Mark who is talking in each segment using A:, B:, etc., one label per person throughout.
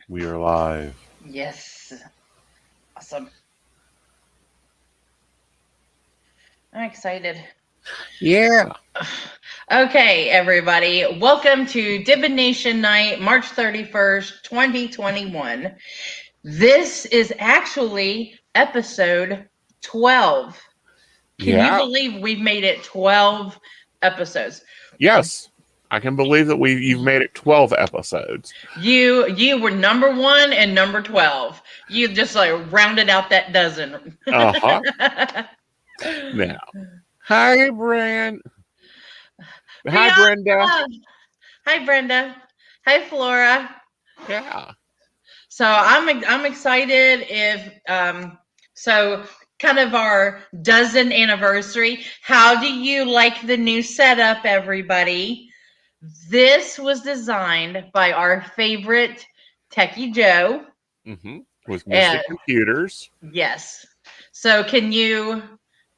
A: We are live.
B: Yes. Awesome. I'm excited.
A: Yeah.
B: Okay, everybody. Welcome to Divination Night, March 31st, 2021. This is actually episode 12. Can you
A: Yeah.
B: believe we've made it 12 episodes?
A: Yes. I can believe that you've made it 12 episodes.
B: You were number 1 and number 12. You just like rounded out that dozen.
A: Uh-huh. Now. Hi, Brand. Hi, Brenda.
B: Brianna! Hi, Brenda. Hi, Flora.
A: Yeah.
B: So I'm excited if so kind of our dozen anniversary. How do you like the new setup, everybody? This was designed by our favorite Techie Joe.
A: Mm-hmm. With
B: And
A: Mystic Computers.
B: yes. So can you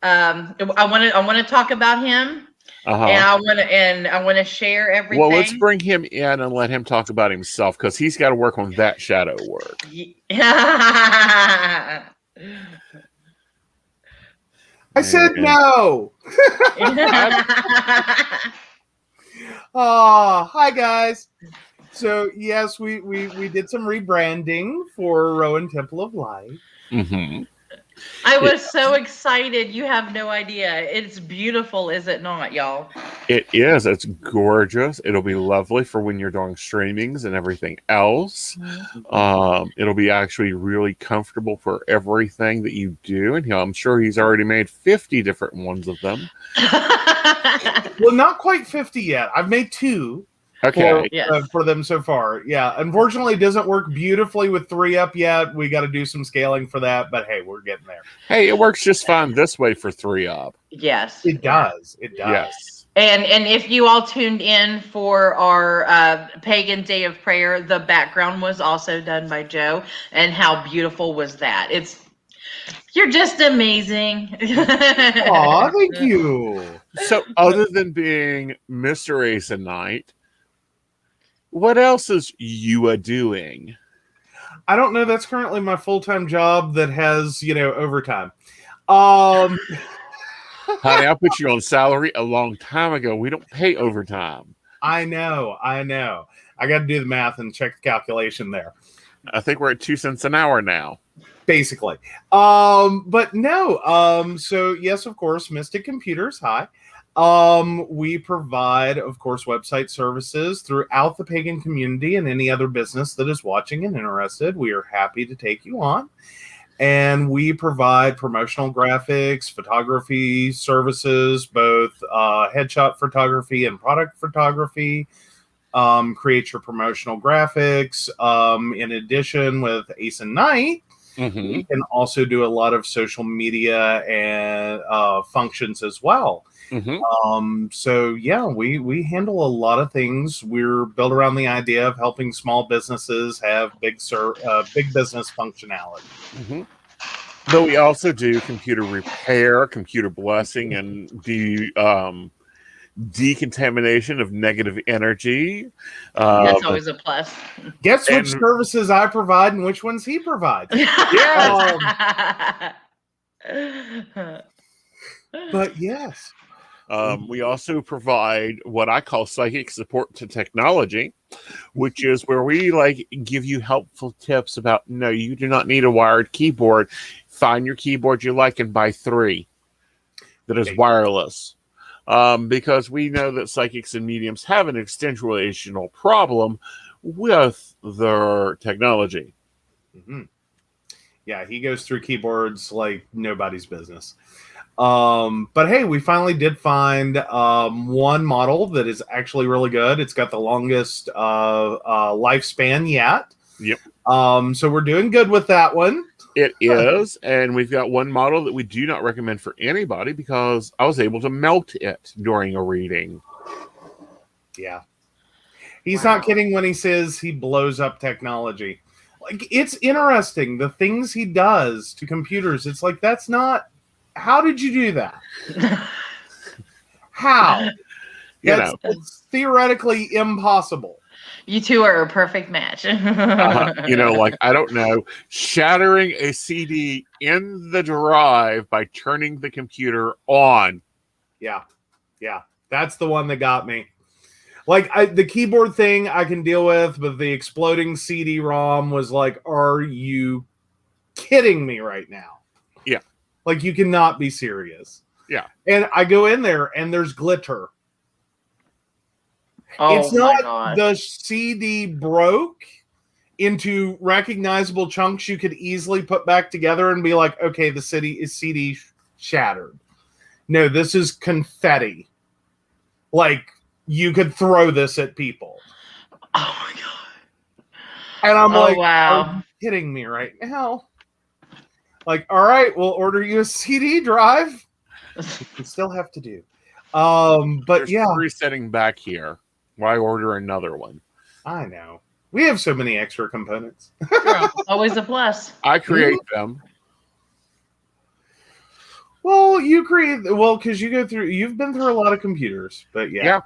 B: I want to talk about him, and
A: Uh-huh.
B: I want to share
A: Well, let's
B: everything.
A: bring him in and let him talk about himself because he's got to work on that shadow work.
C: I said
A: And
C: no. Hi guys. So yes, we did some rebranding for Rowan Temple of Light.
A: mm-hmm.
B: I was so excited. You have no idea. It's beautiful, is it not, y'all?
A: It is. It's gorgeous. It'll be lovely for when you're doing streamings and everything else. It'll be actually really comfortable for everything that you do. And I'm sure he's already made 50 different ones of them.
C: Well, not quite 50 yet. I've made 2
A: Okay.
C: for them so far. Yeah, unfortunately, it doesn't work beautifully with 3 up yet. We got to do some scaling for that, but hey, we're getting there.
A: Hey, it works just fine this way for 3 up.
B: Yes.
C: It does. It does.
A: Yes.
B: And if you all tuned in for our pagan day of prayer, the background was also done by Joe. And how beautiful was that? You're just amazing.
C: Aw, thank you.
A: So, other than being Mr. Aeson Knight, what else is you doing?
C: I don't know. That's currently my full-time job that has, overtime. Um,
A: Honey, I put you on salary a long time ago. We don't pay overtime.
C: I know. I got to do the math and check the calculation there.
A: I think we're at 2 cents an hour now.
C: Basically. But no. So yes, of course, Mystic Computers. Hi. We provide, of course, website services throughout the pagan community, and any other business that is watching and interested. We are happy to take you on. And we provide promotional graphics, photography services, both headshot photography and product photography. Create your promotional graphics. In addition, with Aeson Knight, we can also do a lot of social media and functions as well. So yeah, we handle a lot of things. We're built around the idea of helping small businesses have big business functionality.
A: But we also do computer repair, computer blessing, and decontamination of negative energy.
B: That's always a plus.
C: Guess which services I provide and which ones he provides.
A: Yes.
C: But yes.
A: We also provide what I call psychic support to technology, which is where we give you helpful tips about, no, you do not need a wired keyboard. Find your keyboard you like and buy 3 that is wireless. Because we know that psychics and mediums have an extensuational problem with their technology.
C: Mm-hmm. Yeah, he goes through keyboards like nobody's business. But hey, we finally did find one model that is actually really good. It's got the longest lifespan yet.
A: Yep.
C: So we're doing good with that one.
A: It is, and we've got one model that we do not recommend for anybody because I was able to melt it during a reading.
C: Yeah. He's not kidding when he says he blows up technology. Like, it's interesting, the things he does to computers. It's like, that's not... How did you do that? How?
A: You know,
C: It's theoretically impossible.
B: You two are a perfect match.
A: you know, like, I don't know, shattering a CD in the drive by turning the computer on.
C: Yeah. That's the one that got me. Like, the keyboard thing I can deal with, but the exploding CD-ROM was like, are you kidding me right now?
A: Yeah.
C: Like, you cannot be serious.
A: Yeah.
C: And I go in there, and there's glitter.
B: Oh
C: It's
B: my
C: not
B: god.
C: the CD broke into recognizable chunks you could easily put back together and be like, okay, the CD shattered. No, this is confetti. Like, you could throw this at people.
B: Oh my god.
C: And I'm
B: Oh
C: like,
B: wow.
C: are you kidding me right now? Like, all right, we'll order you a CD drive. We still have to do. But
A: There's
C: yeah,
A: 3 sitting back here. Why order another one?
C: I know. We have so many extra components.
B: Always a plus.
A: I create them.
C: Well, because you've been through a lot of computers, but yeah.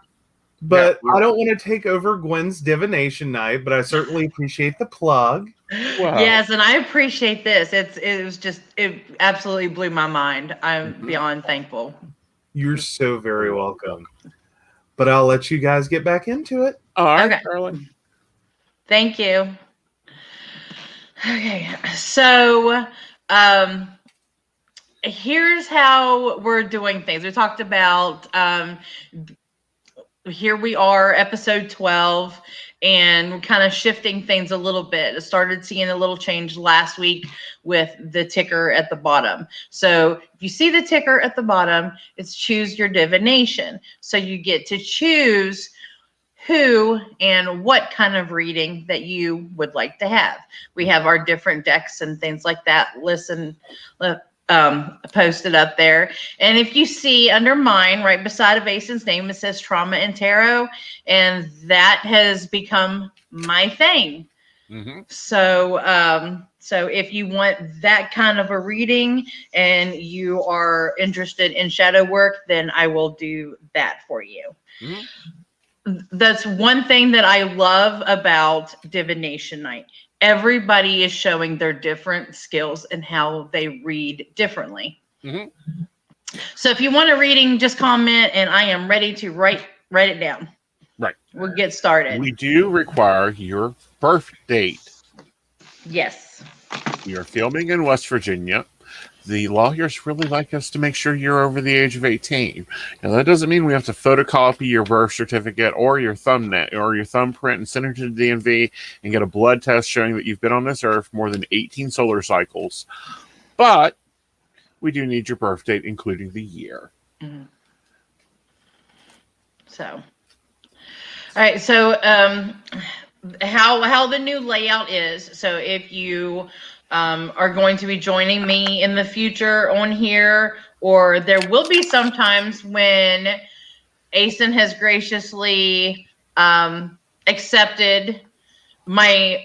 C: But
A: Yeah.
C: I don't want to take over Gwen's Divination Night, but I certainly appreciate the plug.
A: Wow.
B: Yes, and I appreciate this. It absolutely blew my mind. I'm beyond thankful.
C: You're so very welcome. But I'll let you guys get back into it.
A: All right,
B: Okay.
A: Carly.
B: Thank you. Okay, so here's how we're doing things. We talked about here we are, episode 12, and we're kind of shifting things a little bit. I started seeing a little change last week with the ticker at the bottom. So if you see the ticker at the bottom, it's choose your divination. So you get to choose who and what kind of reading that you would like to have. We have our different decks and things like that posted up there. And if you see under mine, right beside of Aeson's name, it says Trauma and Tarot, and that has become my thing.
A: Mm-hmm.
B: So if you want that kind of a reading and you are interested in shadow work, then I will do that for you.
A: Mm-hmm.
B: That's one thing that I love about Divination Night. Everybody is showing their different skills and how they read differently.
A: Mm-hmm.
B: So if you want a reading, just comment and I am ready to write it down.
A: Right.
B: We'll get started.
A: We do require your birth date.
B: Yes.
A: You're filming in West Virginia. The lawyers really like us to make sure you're over the age of 18. Now, that doesn't mean we have to photocopy your birth certificate or your thumbnail or your thumbprint and send it to the DMV and get a blood test showing that you've been on this earth more than 18 solar cycles. But we do need your birth date, including the year.
B: Mm-hmm. So, all right. So, how the new layout is. So if you are going to be joining me in the future on here, or there will be some times when Aeson has graciously accepted my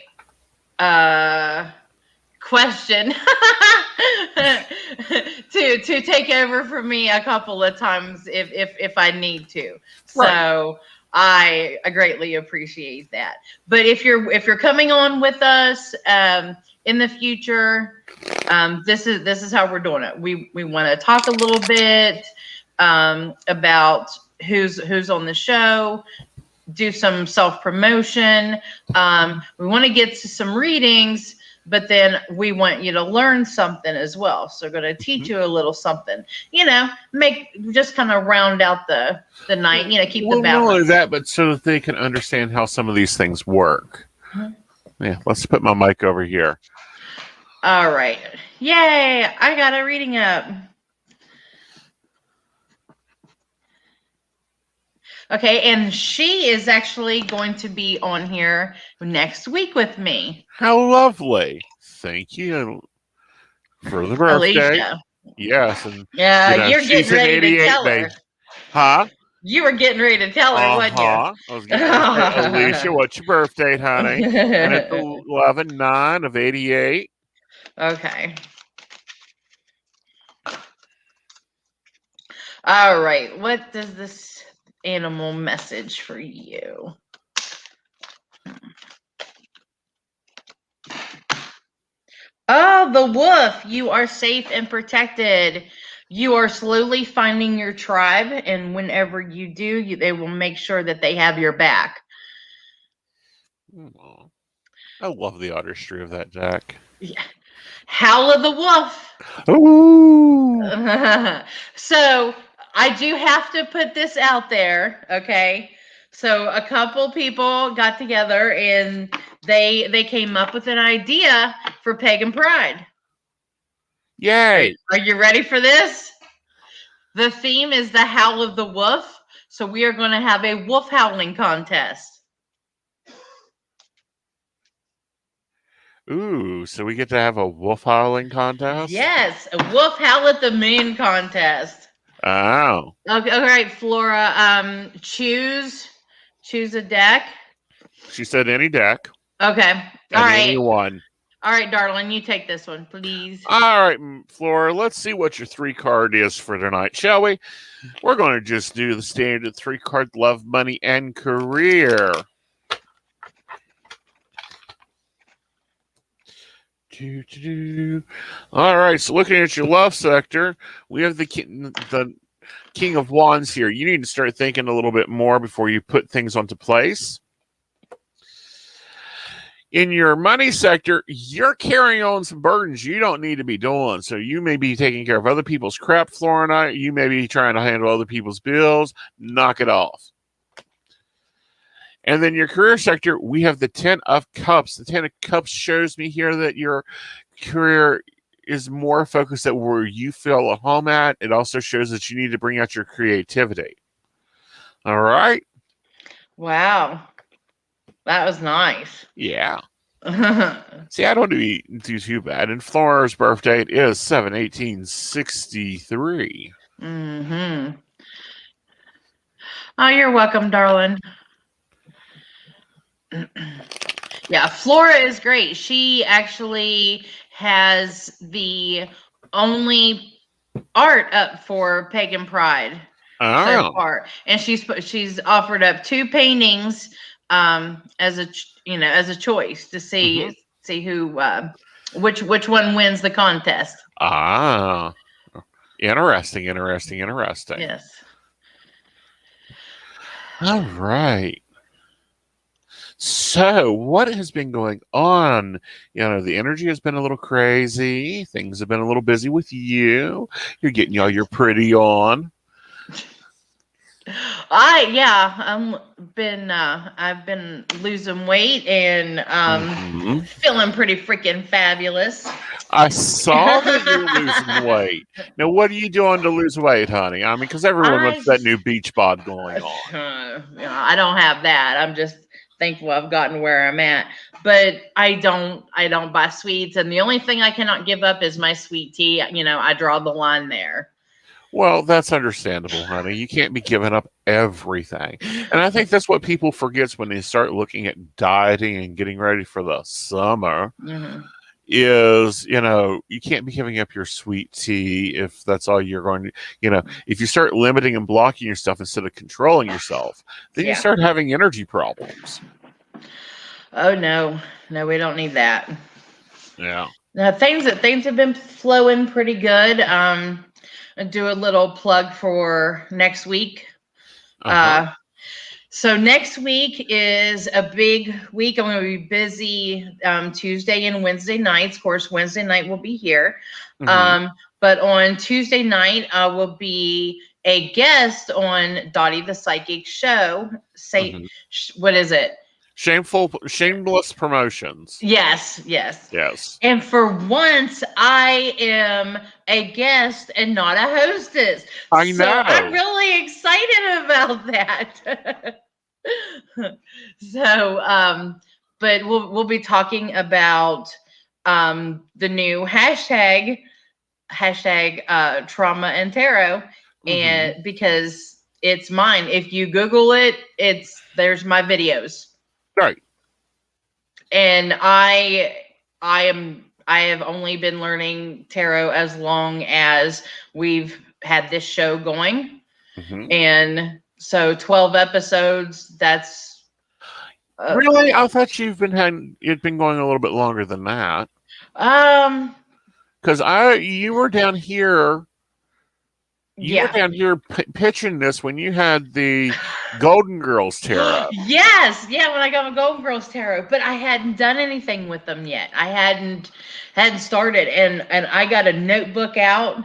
B: question to take over for me a couple of times if I need to. So I greatly appreciate that. But if you're coming on with us in the future, this is how we're doing it. We want to talk a little bit about who's on the show, do some self-promotion. We want to get to some readings, but then we want you to learn something as well. So we're going to teach you a little something, just kind of round out the night, keep the balance.
A: Not only that, but so that they can understand how some of these things work. Mm-hmm. Yeah, let's put my mic over here.
B: All right. Yay, I got a reading up. Okay, and she is actually going to be on here next week with me.
A: How lovely. Thank you for the birthday.
B: Alicia.
A: Yes. And,
B: you're getting ready to tell her.
A: Huh?
B: You were getting ready to tell her, wasn't you?
A: I was getting ready to say, Alicia, what's your birth date, honey? And it's 11/9 of 88.
B: Okay. All right. What does this animal message for you. Oh, the wolf. You are safe and protected. You are slowly finding your tribe, and whenever you do, they will make sure that they have your back.
A: Aw. I love the artistry of that deck.
B: Yeah. Howl of the Wolf.
A: Ooh.
B: So I do have to put this out there, okay? So a couple people got together and they came up with an idea for Pagan Pride.
A: Yay!
B: Are you ready for this? The theme is the Howl of the Wolf. So we are going to have a wolf howling contest.
A: Ooh, so we get to have a wolf howling contest?
B: Yes, a wolf howl at the moon contest.
A: Oh.
B: Okay, all right, Flora. Choose a deck.
A: She said any deck.
B: Okay. All right.
A: Anyone.
B: All right, darling, you take this one, please.
A: All right, Flora, let's see what your 3-card is for tonight, shall we? We're going to just do the standard 3-card love, money, and career. All right, so looking at your love sector, we have the King of Wands here. You need to start thinking a little bit more before you put things onto place. In your money sector, you're carrying on some burdens you don't need to be doing. So you may be taking care of other people's crap, Florina. You may be trying to handle other people's bills. Knock it off. And then your career sector, we have the 10 of Cups. The 10 of Cups shows me here that your career is more focused at where you feel at home at. It also shows that you need to bring out your creativity. All right?
B: Wow. That was nice.
A: Yeah. See, I don't do too bad. And Flora's birth date is 7/18/63.
B: Mm-hmm. Oh, you're welcome, darling. Yeah, Flora is great. She actually has the only art up for Pagan Pride so far, and she's offered up 2 paintings as a choice to see who which one wins the contest.
A: Ah, interesting.
B: Yes.
A: All right. So, what has been going on? The energy has been a little crazy. Things have been a little busy with you. You're getting all your pretty on.
B: I've been losing weight and feeling pretty freaking fabulous.
A: I saw that you're losing weight. Now, what are you doing to lose weight, honey? I mean, because everyone wants that new beach bod going on.
B: I don't have that. I'm just thankful I've gotten where I'm at. But I don't buy sweets, and the only thing I cannot give up is my sweet tea. I draw the line there.
A: Well, that's understandable, honey. You can't be giving up everything. And I think that's what people forget when they start looking at dieting and getting ready for the summer.
B: Mm-hmm.
A: Is, you can't be giving up your sweet tea if that's all you're going to, if you start limiting and blocking yourself instead of controlling yourself, then you start having energy problems.
B: Oh, no, we don't need that.
A: Yeah.
B: Now, things have been flowing pretty good. Do a little plug for next week. So next week is a big week. I'm going to be busy Tuesday and Wednesday nights. Of course, Wednesday night will be here. But on Tuesday night, I will be a guest on Dottie the Psychic show. What is it?
A: Shameless promotions.
B: Yes. And for once, I am a guest and not a hostess.
A: I know.
B: So I'm really excited about that. But we'll be talking about the new hashtag trauma and tarot, and because it's mine. If you Google it, there's my videos.
A: Right.
B: And I have only been learning tarot as long as we've had this show going. And So 12 episodes. That's
A: Really? I thought it'd been going a little bit longer than that. Because you were down here. You were down here pitching this when you had the Golden Girls tarot.
B: Yes, yeah, when I got my Golden Girls tarot, but I hadn't done anything with them yet. I hadn't started, and I got a notebook out,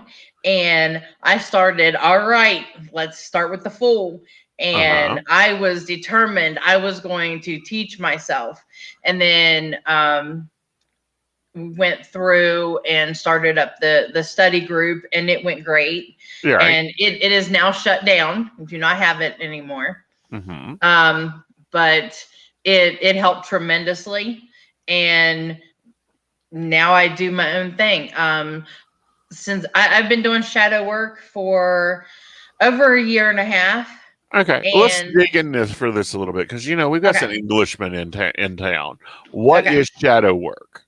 B: and I started. All right, let's start with the Fool, and I was determined I was going to teach myself, and then went through and started up the study group, and it went great.
A: Yeah, right.
B: And it is now shut down. We do not have it anymore. But it helped tremendously, and now I do my own thing. Since I've been doing shadow work for over a year and a half.
A: Okay, let's dig in for this a little bit, because we've got some Englishmen in town. What is shadow work?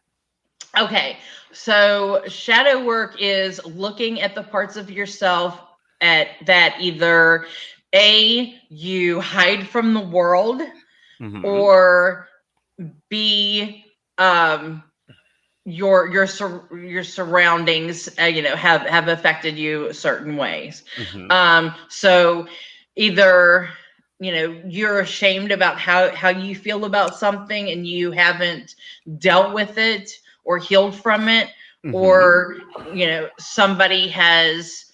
B: Okay, so shadow work is looking at the parts of yourself that either you hide from the world, or B, your surroundings have affected you certain ways. So either you're ashamed about how you feel about something and you haven't dealt with it or healed from it, or somebody has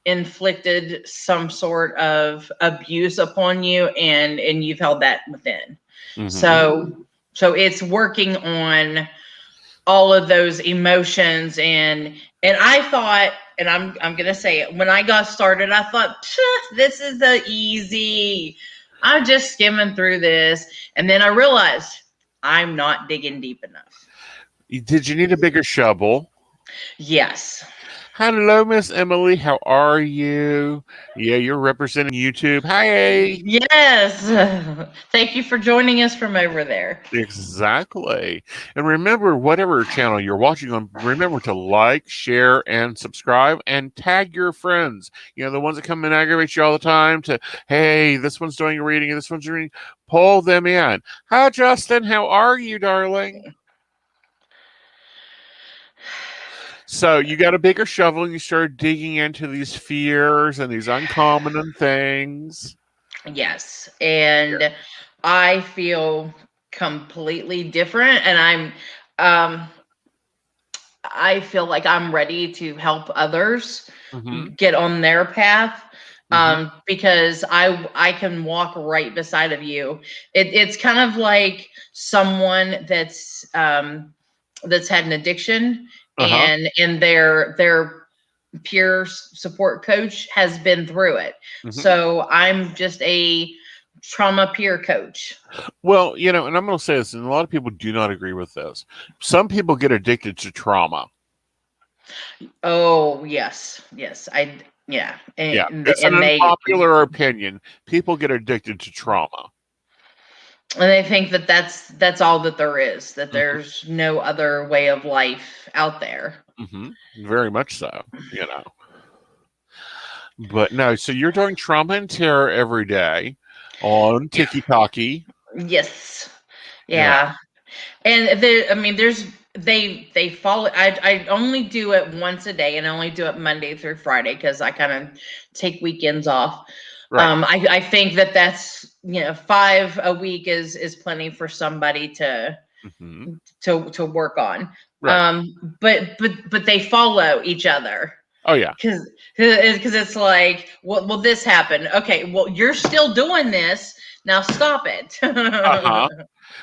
B: inflicted some sort of abuse upon you, and you've held that within. So it's working on all of those emotions, and I thought, and I'm gonna say it, when I got started, I thought, this is easy. I'm just skimming through this, and then I realized I'm not digging deep enough.
A: Did you need a bigger shovel?
B: Yes.
A: Hello, Miss Emily. How are you? Yeah, you're representing YouTube. Hi.
B: Yes. Thank you for joining us from over there.
A: Exactly. And remember, whatever channel you're watching on, remember to like, share, and subscribe, and tag your friends. The ones that come and aggravate you all the time hey, this one's doing a reading, and this one's reading. Pull them in. Hi, Justin. How are you, darling? So you got a bigger shovel and you started digging into these fears and these uncommon things.
B: Yes. And I feel completely different, and I feel like I'm ready to help others get on their path. Because I can walk right beside of you. It's kind of like someone that's had an addiction, and their peer support coach has been through it. So I'm just a trauma peer coach.
A: Well, and I'm going to say this, and a lot of people do not agree with this. Some people get addicted to trauma.
B: Oh, yes. It's
A: an unpopular opinion. People get addicted to trauma.
B: And they think that that's all that there is, that there's no other way of life out there.
A: Very much so, But no, so you're doing trauma and terror every day on TikTok.
B: Yes. Yeah. And they follow. I only do it once a day, and I only do it Monday through Friday because I kind of take weekends off. Right. I think that's 5 a week is plenty for somebody to work on. Right. But they follow each other.
A: Oh yeah.
B: Because it's like, well, this happened. Okay, well, you're still doing this. Now stop it.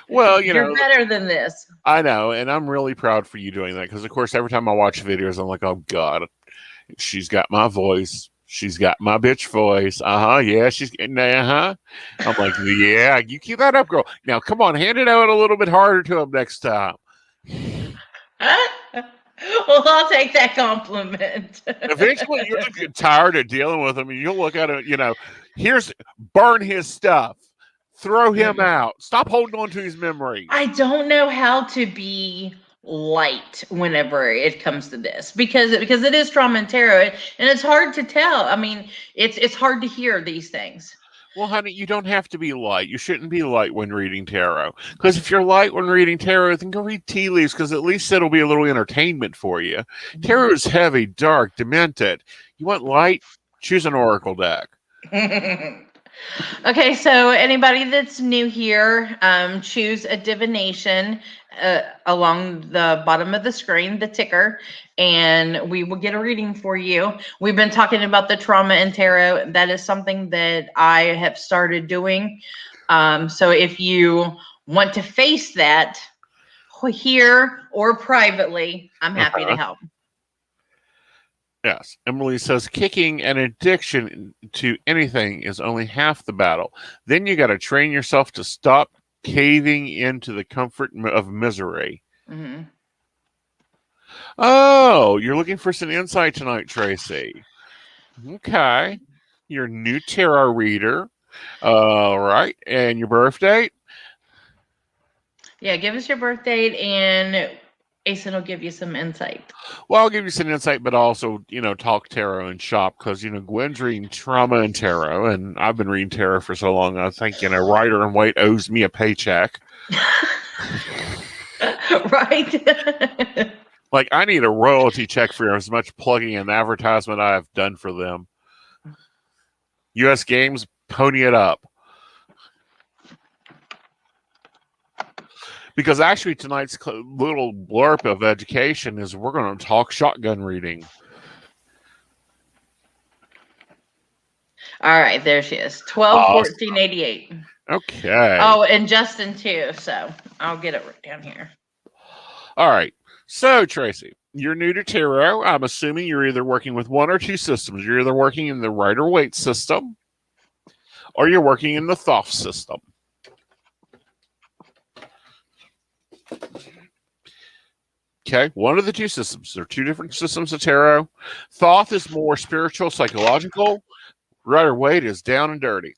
B: Well, you're better than this.
A: I know, and I'm really proud for you doing that, because of course every time I watch videos, I'm like, oh God, she's got my voice. She's got my bitch voice. Yeah, I'm like, yeah, you keep that up, girl. Now, come on, hand it out a little bit harder to him next time.
B: Well, I'll take that compliment.
A: Eventually, you'll get tired of dealing with him, and you'll look at it, burn his stuff. Throw him out. Stop holding on to his memory.
B: I don't know how to be light whenever it comes to this, because it is trauma and terror, and it's hard to tell. I mean, it's hard to hear these things.
A: Well, honey, you don't have to be light. You shouldn't be light when reading tarot. Because if you're light when reading tarot, then go read tea leaves, because at least it'll be a little entertainment for you. Tarot is heavy, dark, demented. You want light? Choose an oracle deck.
B: Okay, so anybody that's new here, choose a divination along the bottom of the screen, the ticker, and we will get a reading for you. We've been talking about the trauma in tarot. That is something that I have started doing. So if you want to face that here or privately, I'm happy to help.
A: Yes. Emily says kicking an addiction to anything is only half the battle. Then you got to train yourself to stop caving into the comfort of misery.
B: Mm-hmm.
A: Oh, you're looking for some insight tonight, Tracy. Okay. You're a new tarot reader. All right. And your birth date?
B: Yeah, give us your birth date and Aeson will give you some insight.
A: Well, I'll give you some insight, but also, talk tarot and shop, because, Gwen's reading trauma and tarot, and I've been reading tarot for so long, I think, Rider and White owes me a paycheck.
B: Right?
A: Like, I need a royalty check for as much plugging and advertisement I have done for them. U.S. Games, pony it up. Because actually tonight's little blurb of education is we're going to talk shotgun reading.
B: All right, there she is. 12/14/88.
A: Okay.
B: Oh, and Justin too, so I'll get it down here.
A: All right. So, Tracy, you're new to tarot. I'm assuming you're either working with one or two systems. You're either working in the Rider-Waite system or you're working in the Thoth system. Okay, one of the two systems. There are two different systems of tarot. Thoth is more spiritual, psychological. Rider-Waite is down and dirty.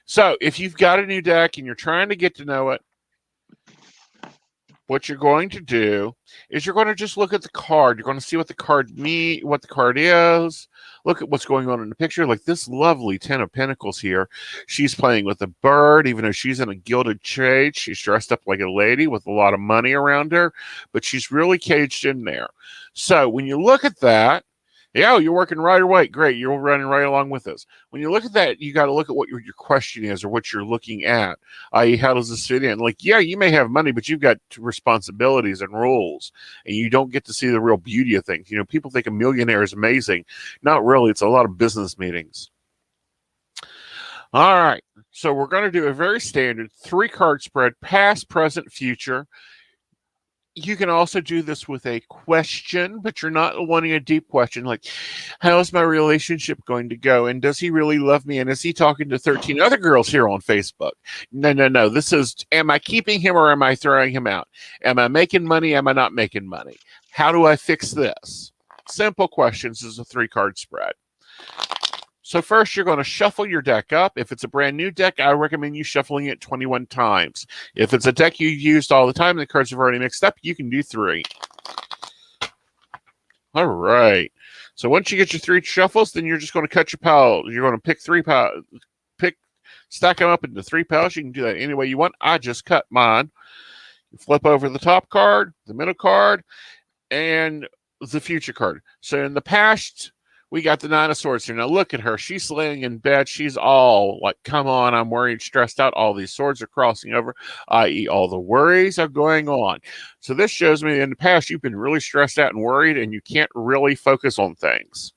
A: So if you've got a new deck and you're trying to get to know it, what you're going to do is you're going to just look at the card. You're going to see what the card what the card is. Look at what's going on in the picture. Like this lovely 10 of Pentacles here. She's playing with a bird, even though she's in a gilded shade. She's dressed up like a lady with a lot of money around her, but she's really caged in there. So when you look at that, yeah, you're working Rider-Waite. Great. You're running right along with us. When you look at that, you got to look at what your question is or what you're looking at, i.e., how does this fit in? Like, yeah, you may have money, but you've got responsibilities and rules, and you don't get to see the real beauty of things. People think a millionaire is amazing. Not really. It's a lot of business meetings. All right. So we're going to do a very standard 3-card spread, past, present, future. You can also do this with a question, but you're not wanting a deep question like, how's my relationship going to go? And does he really love me? And is he talking to 13 other girls here on Facebook? No. This is, am I keeping him or am I throwing him out? Am I making money? Am I not making money? How do I fix this? Simple questions is a 3-card spread. So first, you're going to shuffle your deck up. If it's a brand new deck, I recommend you shuffling it 21 times. If it's a deck you used all the time and the cards have already mixed up, you can do 3. All right. So once you get your 3 shuffles, then you're just going to cut your piles. You're going to pick 3 piles, stack them up into 3 piles. You can do that any way you want. I just cut mine. You flip over the top card, the middle card, and the future card. So in the past, we got the 9 of Swords here. Now look at her. She's laying in bed. She's all like, come on, I'm worried, stressed out. All these swords are crossing over, i.e. all the worries are going on. So this shows me in the past you've been really stressed out and worried and you can't really focus on things.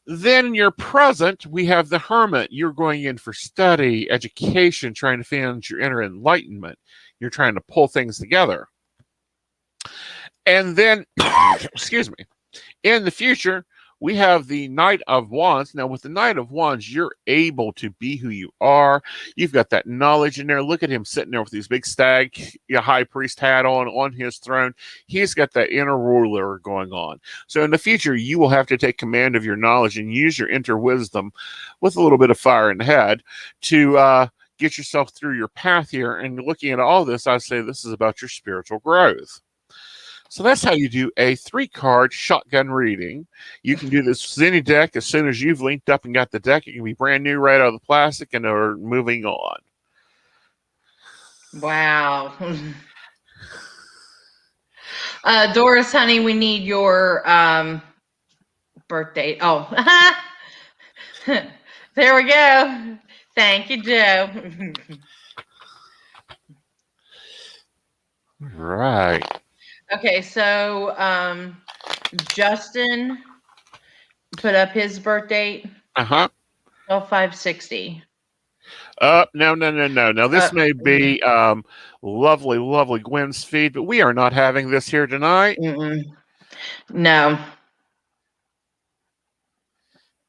A: Then in your present, we have the Hermit. You're going in for study, education, trying to find your inner enlightenment. You're trying to pull things together. And then, excuse me. In the future, we have the Knight of Wands. Now, with the Knight of Wands, you're able to be who you are. You've got that knowledge in there. Look at him sitting there with his big stag high priest hat on his throne. He's got that inner ruler going on. So in the future, you will have to take command of your knowledge and use your inner wisdom with a little bit of fire in the head to get yourself through your path here. And looking at all this, I say this is about your spiritual growth. So that's how you do a 3-card shotgun reading. You can do this with any deck as soon as you've linked up and got the deck. It can be brand new right out of the plastic and are moving on.
B: Wow. Doris, honey, we need your birthday. Oh, there we go. Thank you, Joe.
A: Right.
B: Okay, so Justin put up his birth date. 5/60.
A: No. Now, this may be lovely, lovely Gwen's feed, but we are not having this here tonight.
B: No.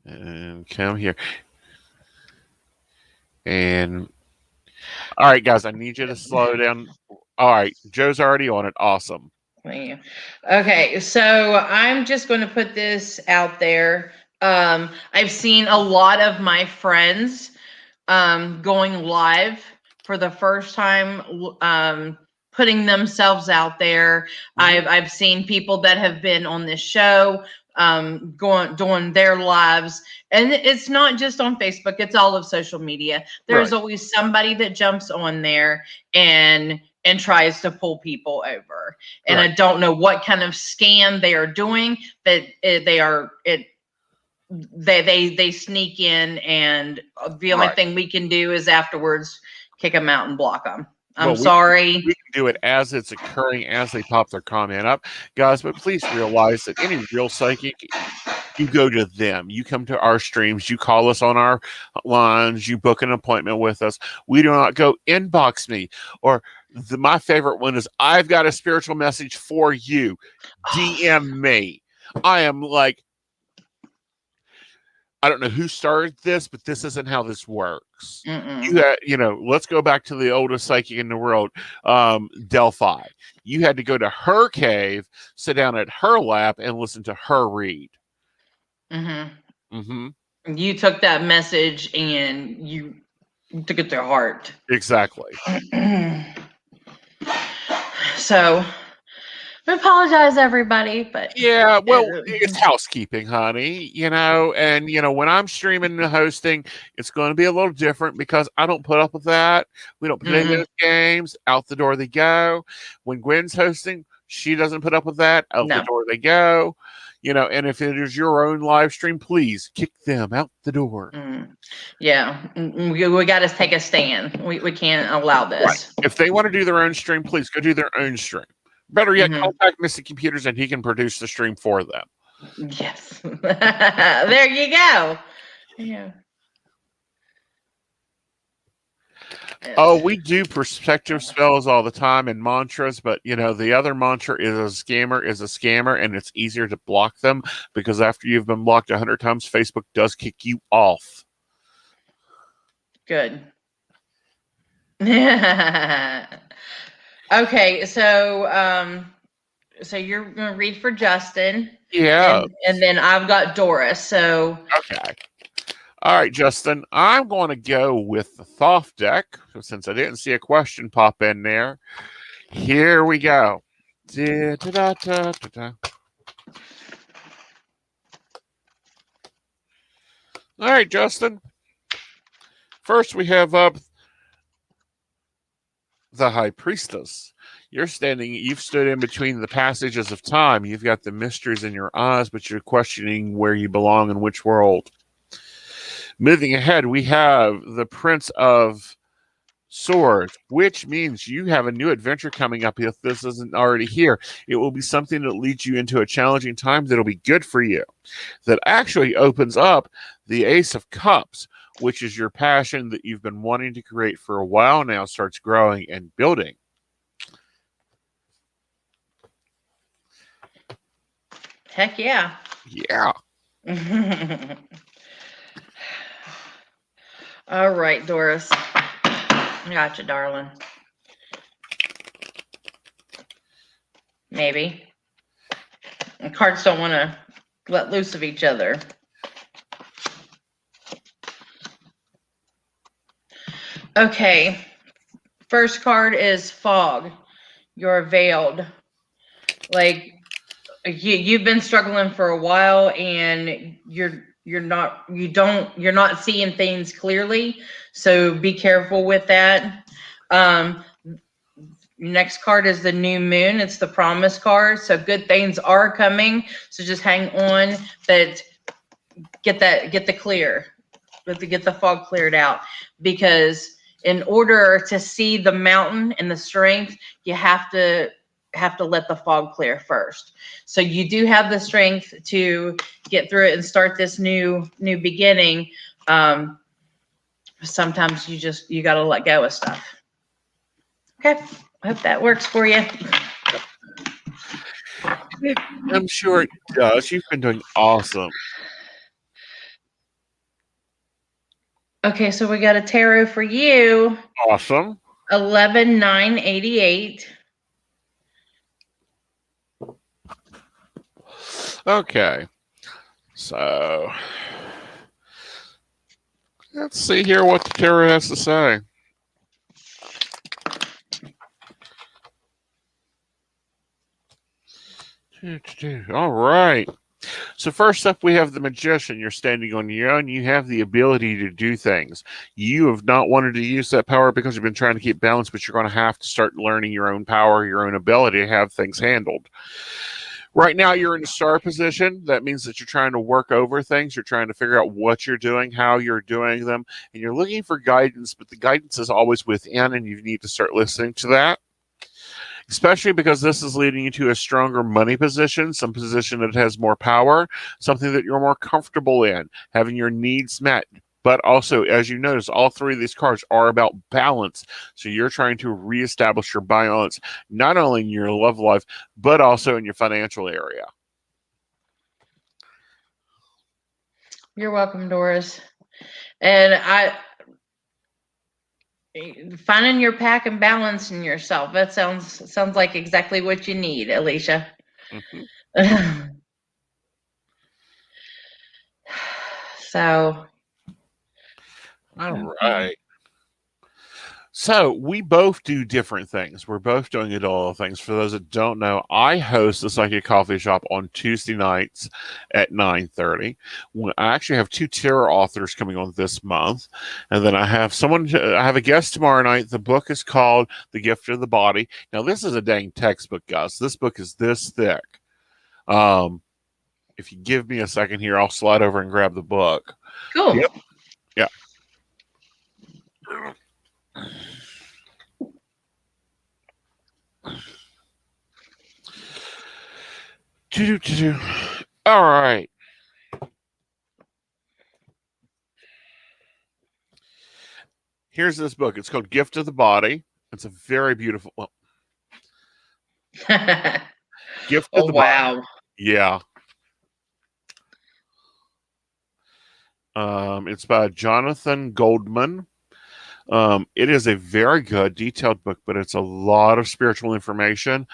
A: And come here. And all right, guys, I need you to slow down. All right, Joe's already on it. Awesome.
B: Okay, so I'm just going to put this out there. I've seen a lot of my friends going live for the first time, putting themselves out there. I've seen people that have been on this show doing their lives, and it's not just on Facebook, it's all of social media. There's always somebody that jumps on there and tries to pull people over, and I don't know what kind of scam they are doing, but they sneak in, and the only thing we can do is afterwards kick them out and block them. I'm sorry.
A: We can do it as it's occurring, as they pop their comment up, guys. But please realize that any real psychic, you go to them. You come to our streams. You call us on our lines. You book an appointment with us. We do not go inbox me. Or my favorite one is, I've got a spiritual message for you. DM me. I am like, I don't know who started this, but this isn't how this works. Let's go back to the oldest psychic in the world, Delphi. You had to go to her cave, sit down at her lap, and listen to her read.
B: You took that message and you took it to heart.
A: Exactly.
B: So I apologize, everybody, but
A: yeah, well, it's housekeeping, honey. And when I'm streaming and hosting, it's going to be a little different because I don't put up with that. We don't play those games. Out the door they go. When Gwen's hosting, she doesn't put up with that. Out the door they go. And if it is your own live stream, please kick them out the door.
B: Yeah, we got to take a stand. We can't allow this.
A: Right. If they want to do their own stream, please go do their own stream. Better yet, contact Mystic Computers and he can produce the stream for them.
B: Yes. There you go. Yeah.
A: Oh, we do perspective spells all the time and mantras, but the other mantra is a scammer, and it's easier to block them because after you've been blocked 100 times, Facebook does kick you off.
B: Good. Okay, so you're gonna read for Justin.
A: Yeah.
B: And then I've got Doris. So
A: okay. All right, Justin, I'm going to go with the Thoth deck since I didn't see a question pop in there. Here we go. All right, Justin. First, we have up the High Priestess. You've stood in between the passages of time. You've got the mysteries in your eyes, but you're questioning where you belong in which world. Moving ahead, we have the Prince of Swords, which means you have a new adventure coming up if this isn't already here. It will be something that leads you into a challenging time that'll be good for you. That actually opens up the Ace of Cups, which is your passion that you've been wanting to create for a while now, starts growing and building.
B: Heck yeah.
A: Yeah.
B: All right, Doris. Gotcha, darling. Maybe. And cards don't want to let loose of each other. Okay. First card is Fog. You're veiled. Like you've been struggling for a while, and you're not seeing things clearly. So be careful with that. Next card is the new moon. It's the promise card. So good things are coming. So just hang on, but get the fog cleared out, because in order to see the mountain and the strength, you have to let the fog clear first. So you do have the strength to get through it and start this new beginning. Sometimes you got to let go of stuff. Okay. I hope that works for you.
A: I'm sure it does. You've been doing awesome.
B: Okay, so we got a tarot for you.
A: Awesome.
B: 11/9/88.
A: Okay. So let's see here what the tarot has to say. All right. So first up, we have the Magician. You're standing on your own. You have the ability to do things. You have not wanted to use that power because you've been trying to keep balance, but you're going to have to start learning your own power, your own ability to have things handled. Right now, you're in a star position. That means that you're trying to work over things. You're trying to figure out what you're doing, how you're doing them, and you're looking for guidance, but the guidance is always within, and you need to start listening to that. Especially because this is leading you to a stronger money position, some position that has more power, something that you're more comfortable in, having your needs met. But also, as you notice, all three of these cards are about balance. So you're trying to reestablish your balance, not only in your love life, but also in your financial area.
B: You're welcome, Doris. And finding your pack and balancing yourself. That sounds like exactly what you need, Alicia. Mm-hmm. So.
A: All right. So we both do different things. We're both doing adult things. For those that don't know, I host the Psychic Coffee Shop on Tuesday nights at 9:30. I actually have 2 tarot authors coming on this month, and then I have a guest tomorrow night. The book is called The Gift of the Body. Now this is a dang textbook, guys. This book is this thick. If you give me a second here, I'll slide over and grab the book.
B: Cool.
A: Yep. Yeah. All right. Here's this book. It's called Gift of the Body. It's a very beautiful. Well, Gift of the Body. Yeah. It's by Jonathan Goldman. It is a very good, detailed book, but it's a lot of spiritual information.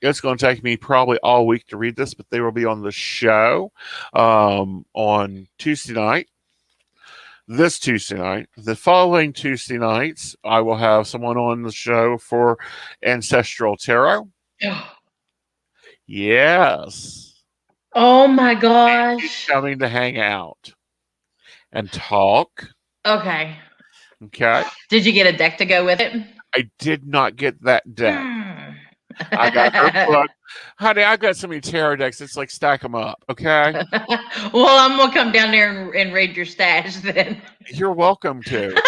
A: It's going to take me probably all week to read this, but they will be on the show on Tuesday night. This Tuesday night. The following Tuesday nights, I will have someone on the show for Ancestral Tarot. Yes.
B: Oh my gosh.
A: He's coming to hang out and talk.
B: Okay.
A: Okay.
B: Did you get a deck to go with it?
A: I did not get that deck. I got her book. Honey, I've got so many tarot decks. It's like stack them up. Okay.
B: Well, I'm going to come down there and raid your stash then.
A: You're welcome to.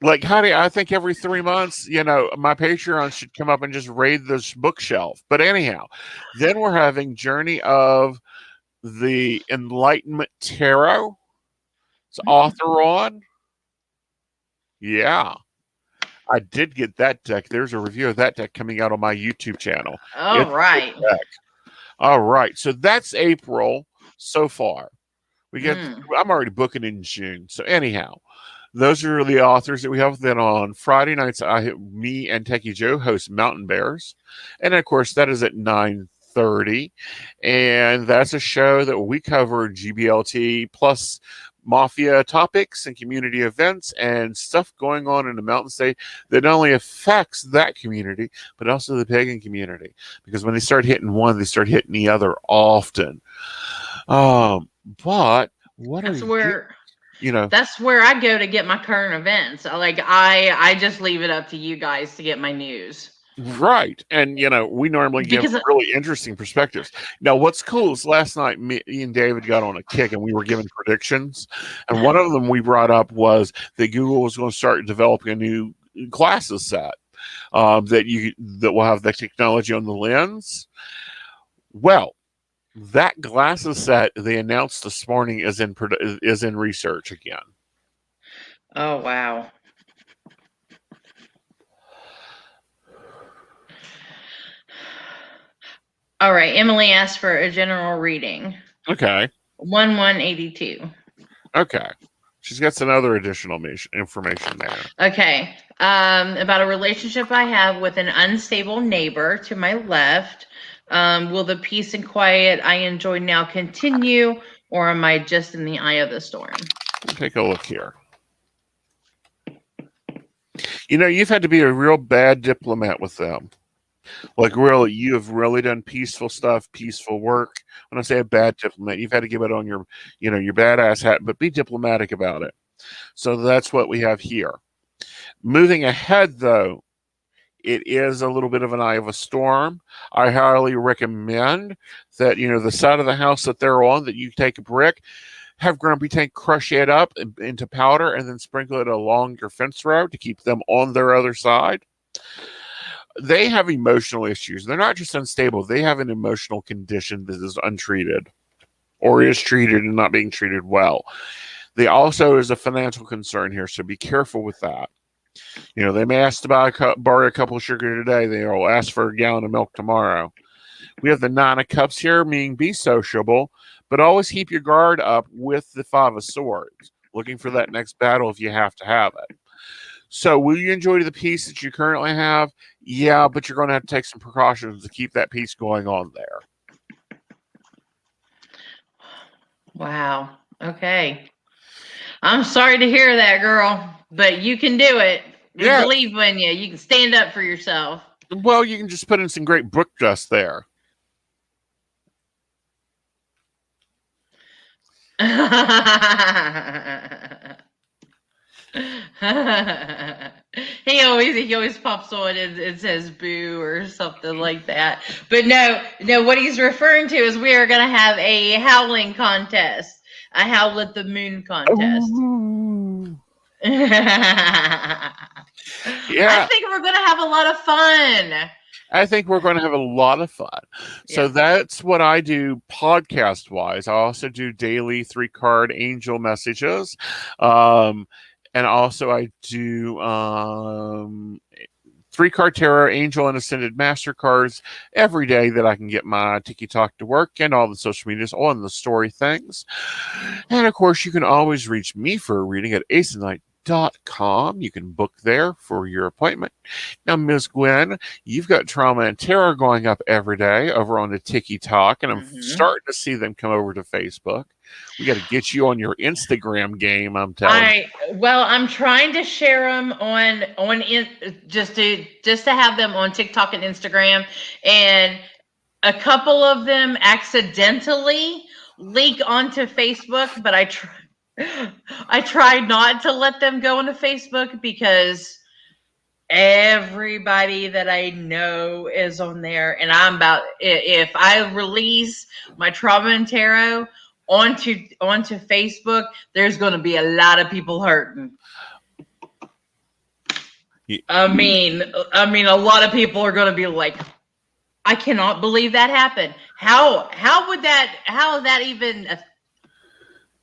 A: Like, honey, I think every 3 months, my Patreon should come up and just raid this bookshelf. But anyhow, then we're having Journey of the Enlightenment Tarot. It's author on. Yeah. I did get that deck. There's a review of that deck coming out on my YouTube channel.
B: All right.
A: All right. So that's April so far. I'm already booking in June. So anyhow, those are the authors that we have. Then on Friday nights, me and Techie Joe host Mountain Bears. And of course, that is at 9:30. And that's a show that we cover GBLT plus mafia topics and community events and stuff going on in the mountain state that not only affects that community, but also the pagan community. Because when they start hitting one, they start hitting the other often. But what
B: That's
A: are
B: where
A: you know?
B: that's where I go to get my current events. I just leave it up to you guys to get my news.
A: Right. And, we normally give
B: Because
A: really interesting perspectives. Now, what's cool is last night, me and David got on a kick and we were giving predictions. And one of them we brought up was that Google was going to start developing a new glasses set that will have the technology on the lens. Well, that glasses set they announced this morning is in research again.
B: oh wow. All right, Emily asked for a general reading.
A: Okay.
B: 1182.
A: Okay. She's got some other additional information there.
B: Okay. About a relationship I have with an unstable neighbor to my left. Will the peace and quiet I enjoy now continue, or am I just in the eye of the storm?
A: Take a look here. You've had to be a real bad diplomat with them. Like, really, you have really done peaceful stuff, peaceful work. When I say a bad diplomat, you've had to give it on your badass hat, but be diplomatic about it. So that's what we have here. Moving ahead, though, it is a little bit of an eye of a storm. I highly recommend that, the side of the house that they're on, that you take a brick, have Grumpy Tank crush it up into powder, and then sprinkle it along your fence row to keep them on their other side. They have emotional issues. They're not just unstable. They have an emotional condition that is untreated or is treated and not being treated well. They also is a financial concern here, so be careful with that. They may ask to borrow a cup of sugar today. They'll ask for a gallon of milk tomorrow. We have the Nine of Cups here, meaning be sociable, but always keep your guard up with the Five of Swords, looking for that next battle if you have to have it. So will you enjoy the peace that you currently have? Yeah, but you're going to have to take some precautions to keep that peace going on there.
B: Wow. Okay. I'm sorry to hear that, girl, but you can do it. We believe in you. You can stand up for yourself.
A: Well, you can just put in some great book dust there.
B: he always pops on and it says boo or something like that. But no, what he's referring to is we are going to have a howling contest, a howl at the moon contest.
A: Yeah,
B: I think we're going to have a lot of fun.
A: I think we're going to have a lot of fun. So that's what I do podcast wise. I also do daily 3-card angel messages. And also I do 3-card tarot, angel, and ascended master cards every day that I can get my Tiki Talk to work and all the social medias on the story things. And of course, you can always reach me for a reading at aesonknight.com. You can book there for your appointment. Now, Ms. Gwen, you've got Trauma and Terror going up every day over on the Tiki Talk, and I'm starting to see them come over to Facebook. We got to get you on your Instagram game, I'm telling you.
B: Well, I'm trying to share them just to have them on TikTok and Instagram, and a couple of them accidentally leak onto Facebook, but I tried not to let them go onto Facebook because everybody that I know is on there, and if I release my Trauma and Tarot onto Facebook, there's going to be a lot of people hurting. I mean, a lot of people are going to be like, I cannot believe that happened. How would that even?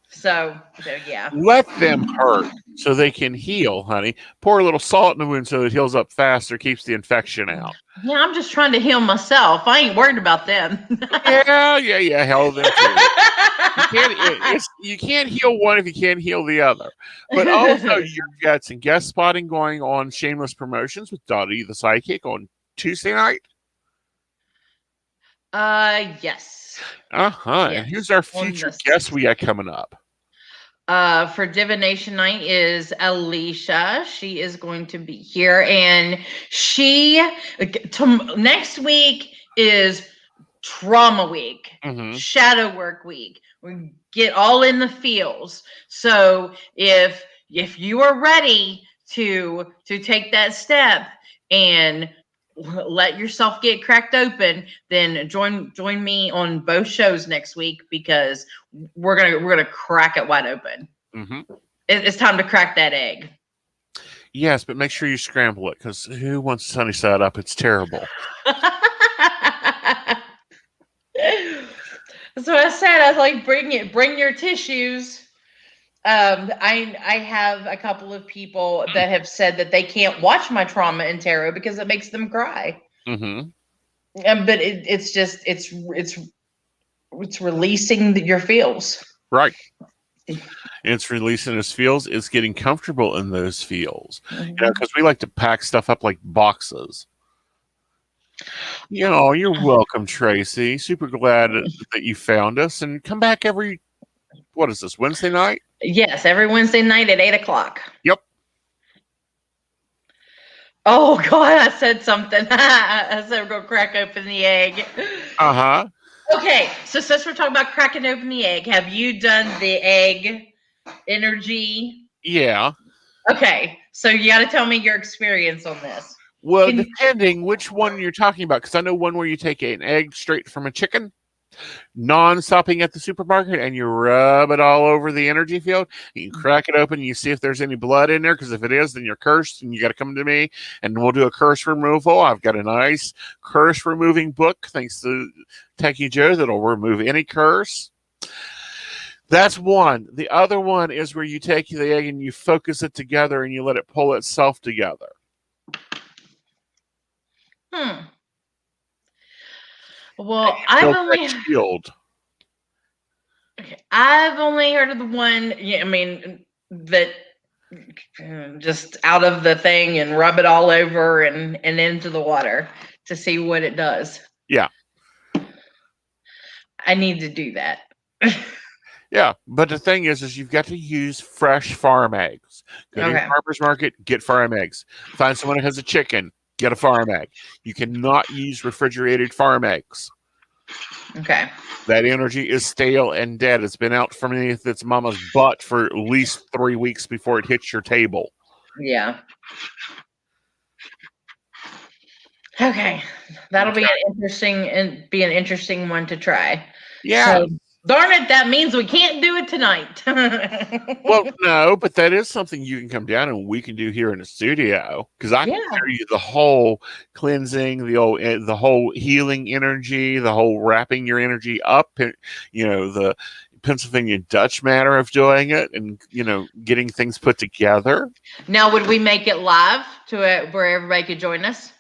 B: So yeah.
A: Let them hurt so they can heal, honey. Pour a little salt in the wound so it heals up faster, keeps the infection out.
B: Yeah, I'm just trying to heal myself. I ain't worried about them.
A: Yeah. Hell, them too. You can't heal one if you can't heal the other. But also, you've got some guest spotting going on Shameless Promotions with Dottie the Psychic on Tuesday night.
B: Yes.
A: Yes. And who's our future guest we got coming up?
B: for Divination Night is Alicia. She is going to be here, and next week is Trauma Week, Shadow Work Week. We get all in the feels. So if you are ready to take that step and let yourself get cracked open, then join me on both shows next week, because we're gonna crack it wide open. It's time to crack that egg.
A: Yes, but make sure you scramble it, because who wants sunny side up? It's terrible.
B: So I said, I was like, bring your tissues. I have a couple of people that have said that they can't watch my trauma and tarot because it makes them cry. But it's releasing your feels.
A: Right. It's releasing those feels. It's getting comfortable in those feels. You know, because we like to pack stuff up like boxes. You know, you're welcome, Tracy. Super glad that you found us, and come back every, what is this, Wednesday night?
B: Yes, every Wednesday night at 8:00.
A: Yep.
B: Oh God, I said something. I said we're gonna crack open the egg. Okay, so since we're talking about cracking open the egg, have you done the egg energy?
A: Yeah.
B: Okay, so you got to tell me your experience on this.
A: Well, depending which one you're talking about, because I know one where you take an egg straight from a chicken, non-stopping at the supermarket, and you rub it all over the energy field. You can crack it open, and you see if there's any blood in there, because if it is, then you're cursed, and you got to come to me, and we'll do a curse removal. I've got a nice curse removing book, thanks to Techie Joe, that'll remove any curse. That's one. The other one is where you take the egg and you focus it together, and you let it pull itself together.
B: Well, I've only heard of the one. Yeah, I mean, that just out of the thing and rub it all over and into the water to see what it does.
A: Yeah,
B: I need to do that.
A: Yeah, but the thing is you've got to use fresh farm eggs. Go to your farmer's market, get farm eggs. Find someone who has a chicken, get a farm egg. You cannot use refrigerated farm eggs.
B: Okay.
A: That energy is stale and dead. It's been out from its mama's butt for at least 3 weeks before it hits your table.
B: Yeah. Okay. That'll be an interesting one to try.
A: Yeah.
B: So, darn it, that means we can't do it tonight.
A: Well, no, but that is something you can come down and we can do here in the studio, because I can show you the whole cleansing, the whole healing energy, the whole wrapping your energy up, the Pennsylvania Dutch manner of doing it, and getting things put together. Now,
B: would we make it live where everybody could join us?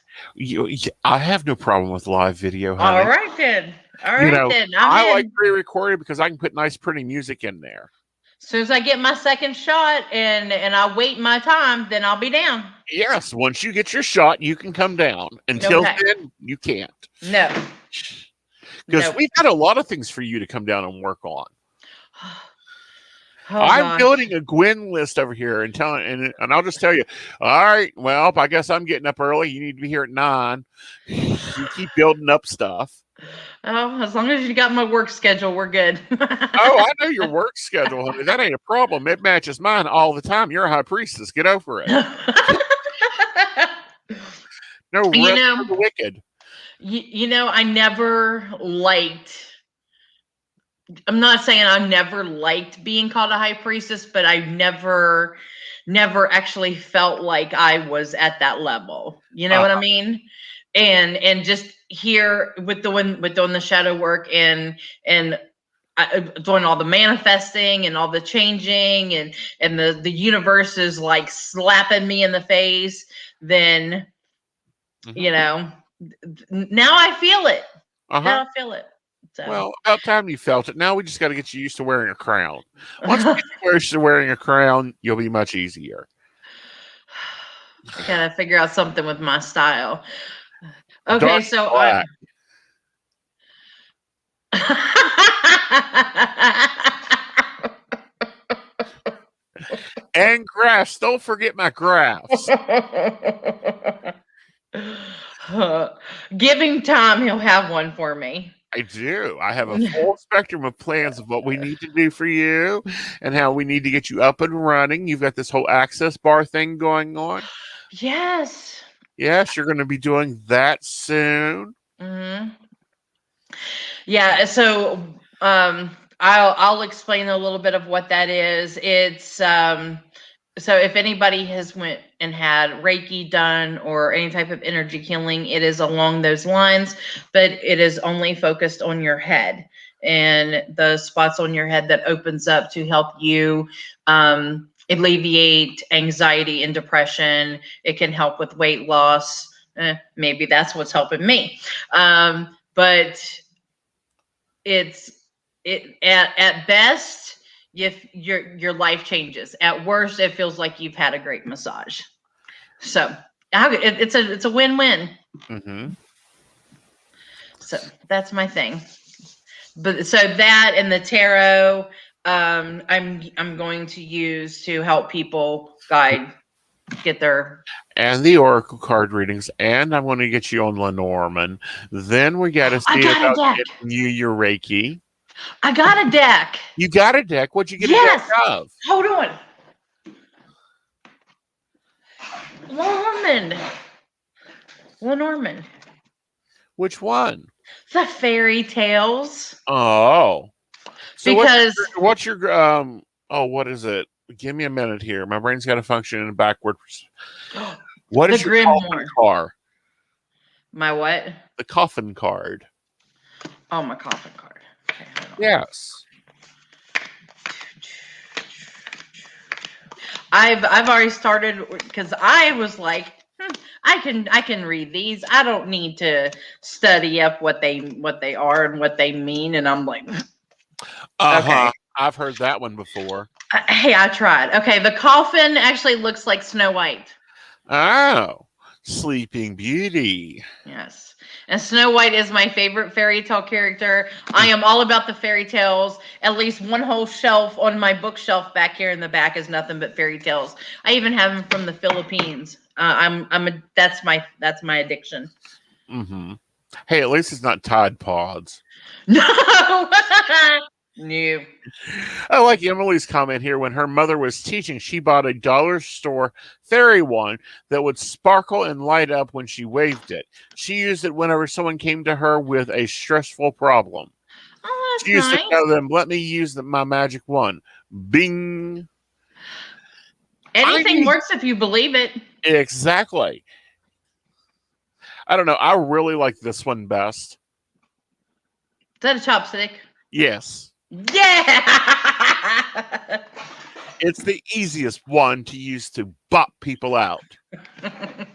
A: I have no problem with live video, honey.
B: All right then.
A: I like pre-recorded because I can put nice, pretty music in there.
B: As soon as I get my second shot and I wait my time, then I'll be down.
A: Yes, once you get your shot, you can come down. Until then, you can't.
B: No.
A: Because we've got a lot of things for you to come down and work on. I'm building a Gwen list over here and I'll just tell you, all right, well, I guess I'm getting up early. You need to be here at 9. You keep building up stuff.
B: Oh, as long as you got my work schedule, we're good.
A: Oh, I know your work schedule, honey. That ain't a problem. It matches mine all the time. You're a high priestess. Get over it. No, rest for the wicked.
B: I never liked. I'm not saying I never liked being called a high priestess, but I never actually felt like I was at that level. You know what I mean? And just here with doing the shadow work and doing all the manifesting and all the changing and the universe is like slapping me in the face, then now I feel it. Now I feel it. So.
A: Well, about time you felt it. Now we just got to get you used to wearing a crown. Once you get used to wearing a crown, you'll be much easier.
B: I gotta figure out something with my style. Okay,
A: Dark
B: so
A: black. And graphs. Don't forget my graphs.
B: Give him time, he'll have one for me.
A: I do. I have a full spectrum of plans of what we need to do for you and how we need to get you up and running. You've got this whole access bar thing going on.
B: Yes.
A: Yes, you're going to be doing that soon.
B: Mm-hmm. Yeah. So I'll explain a little bit of what that is. It's so if anybody has went and had Reiki done or any type of energy healing, it is along those lines, but it is only focused on your head and the spots on your head that opens up to help you alleviate anxiety and depression. It can help with weight loss. Maybe that's what's helping me. But at best, if your life changes. At worst, it feels like you've had a great massage. So it's a win-win.
A: Mm-hmm.
B: So that's my thing. But so that and the tarot, I'm going to use to help people get their
A: and the oracle card readings, and I'm going to get you on Lenormand. Then we got to see about getting you your Reiki.
B: I got a deck.
A: You got a deck? What'd you get a deck of?
B: Hold on. Lenormand.
A: Which one?
B: The fairy tales.
A: Oh. So
B: because
A: what's your what is it? Give me a minute here. My brain's got to function in backwards. What is your coffin card?
B: My what?
A: The coffin card.
B: Oh, my coffin card. Okay,
A: yes.
B: I've already started because I was like, I can read these. I don't need to study up what they are and what they mean. And I'm like,
A: okay. I've heard that one before.
B: Hey, I tried. Okay, the coffin actually looks like Snow White.
A: Oh, Sleeping Beauty.
B: Yes. And Snow White is my favorite fairy tale character. I am all about the fairy tales. At least one whole shelf on my bookshelf back here in the back is nothing but fairy tales. I even have them from the Philippines. That's my addiction.
A: Mm-hmm. Hey, at least it's not Tide Pods.
B: No. No.
A: I like Emily's comment here. When her mother was teaching, she bought a dollar store fairy wand that would sparkle and light up when she waved it. She used it whenever someone came to her with a stressful problem.
B: Oh, that's
A: she used
B: nice.
A: to tell them, "Let me use my magic wand." Bing.
B: Anything works if you believe it.
A: Exactly. I don't know. I really like this one best.
B: Is that a chopstick?
A: Yes.
B: Yeah.
A: It's the easiest one to use to bop people out. And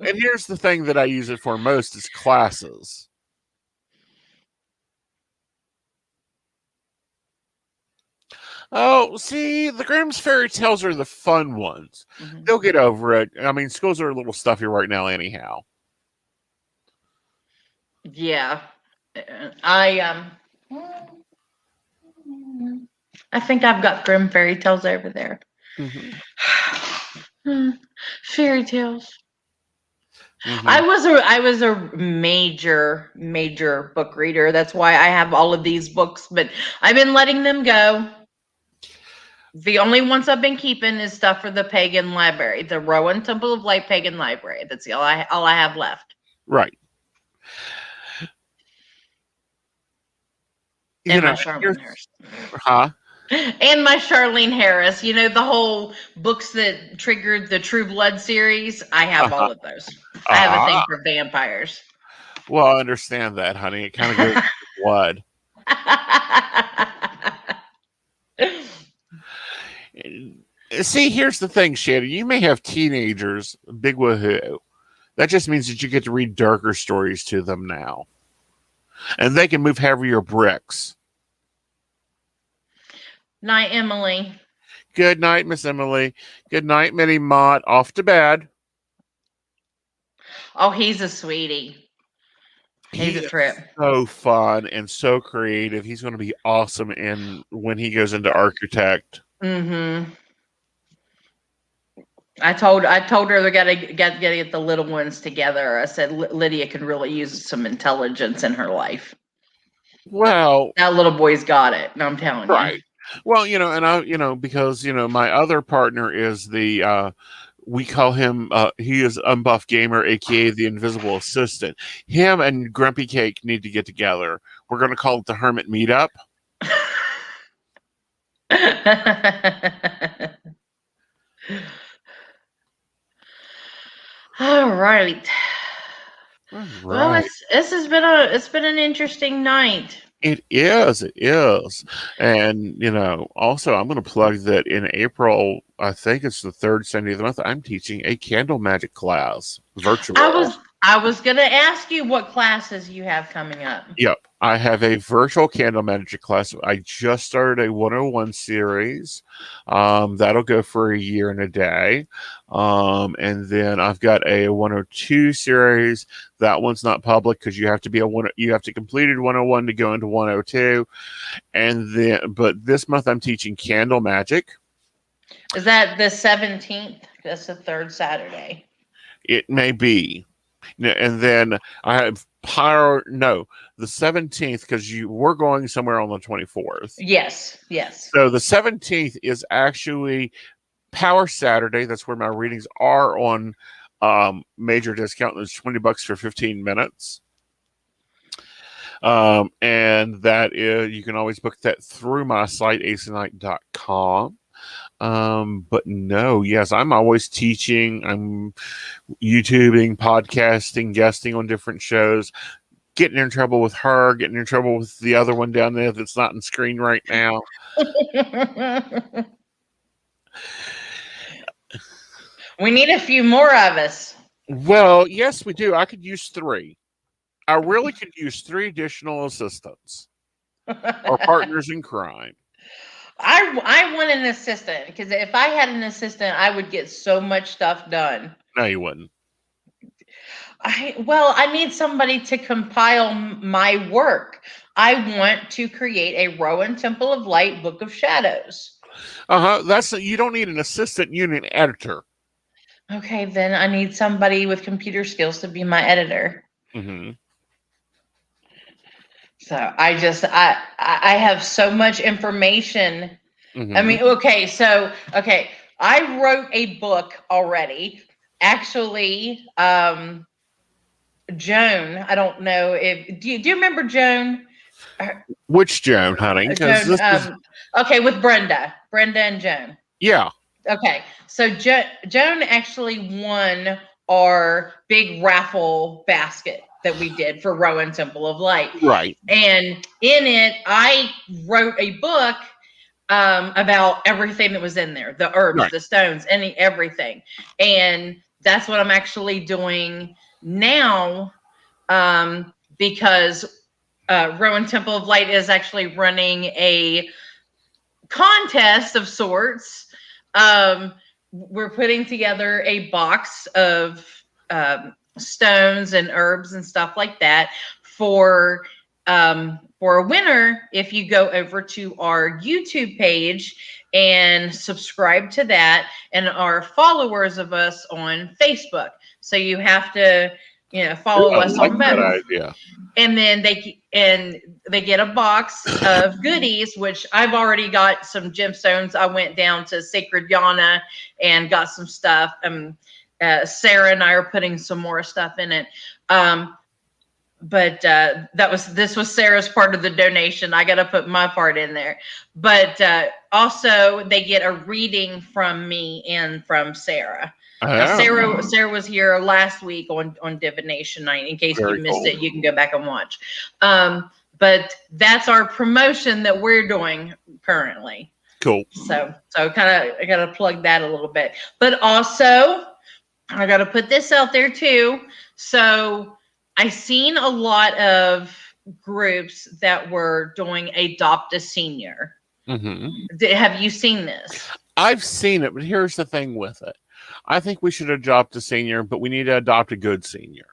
A: here's the thing that I use it for most is classes. Oh, see, the Grimm's fairy tales are the fun ones. Mm-hmm. They'll get over it. I mean, schools are a little stuffy right now anyhow.
B: Yeah. I think I've got Grimm fairy tales over there. Mm-hmm. Fairy tales. Mm-hmm. I was a major book reader. That's why I have all of these books, but I've been letting them go. The only ones I've been keeping is stuff for the Pagan Library, the Rowan Temple of Light Pagan Library. That's all I have left.
A: Right.
B: And my Charlene Harris.
A: Huh?
B: And my Charlene Harris. You know, the whole books that triggered the True Blood series. I have all of those. I have a thing for vampires.
A: Well, I understand that, honey. It kind of goes with blood. See, here's the thing, Shannon. You may have teenagers, big woohoo. That just means that you get to read darker stories to them now. And they can move heavier bricks.
B: Night, Emily.
A: Good night, Miss Emily. Good night, Minnie Mott. Off to bed.
B: Oh, he's a sweetie. He's a trip.
A: So fun and so creative. He's going to be awesome when he goes into architect.
B: Mm-hmm. I told her they gotta get the little ones together. I said Lydia could really use some intelligence in her life.
A: Well,
B: that little boy's got it. No, I'm telling you.
A: right. Well, and because my other partner is the we call him he is Unbuff Gamer, aka the Invisible Assistant. Him and Grumpy Cake need to get together. We're gonna call it the Hermit Meetup.
B: All right.
A: All
B: Well,
A: right.
B: it's been an interesting night.
A: It is. And, also I'm going to plug that in April, I think it's the third Sunday of the month, I'm teaching a candle magic class virtual.
B: I was going to ask you what classes you have coming up.
A: Yep. I have a virtual candle magic class. I just started a 101 series. That'll go for a year and a day. And then I've got a 102 series. That one's not public because you have to completed 101 to go into 102. But this month I'm teaching candle magic.
B: Is that the 17th? That's the third Saturday.
A: It may be. And then I have the 17th, because we're going somewhere on the 24th.
B: Yes.
A: So the 17th is actually Power Saturday. That's where my readings are on major discount. It's $20 for 15 minutes. And that is, you can always book that through my site, aesonknight.com. But no, yes, I'm always teaching. I'm YouTubing, podcasting, guesting on different shows, getting in trouble with her, getting in trouble with the other one down there that's not on screen right now.
B: We need a few more of us.
A: Well, yes, we do. I could use 3. I really could use 3 additional assistants or partners in crime.
B: I want an assistant, because if I had an assistant, I would get so much stuff done.
A: No, you wouldn't.
B: I need somebody to compile my work. I want to create a Rowan Temple of Light Book of Shadows.
A: You don't need an assistant, you need an editor.
B: Okay, then I need somebody with computer skills to be my editor.
A: Mm-hmm.
B: So I have so much information.
A: Mm-hmm.
B: I mean, I wrote a book already. Actually, Joan, I don't know if do you remember Joan?
A: Which Joan, honey?
B: Joan, with Brenda and Joan.
A: Yeah.
B: Okay, so Joan actually won our big raffle basket that we did for Rowan Temple of Light.
A: Right.
B: And in it, I wrote a book about everything that was in there, the herbs, right, the stones, everything. And that's what I'm actually doing now, because Rowan Temple of Light is actually running a contest of sorts. We're putting together a box of stones and herbs and stuff like that for a winner. If you go over to our YouTube page and subscribe to that, and are followers of us on Facebook, so you have to follow us on both. And then they get a box of goodies, which I've already got some gemstones. I went down to Sacred Yana and got some stuff. Sarah and I are putting some more stuff in it. But this was Sarah's part of the donation. I got to put my part in there. But also they get a reading from me and from Sarah. Sarah was here last week on Divination Night. In case you missed it, you can go back and watch. But that's our promotion that we're doing currently.
A: Cool.
B: So I got to plug that a little bit. But also, I got to put this out there too. So I seen a lot of groups that were doing Adopt a Senior.
A: Mm-hmm.
B: Have you seen this?
A: I've seen it, but here's the thing with it. I think we should adopt a senior, but we need to adopt a good senior.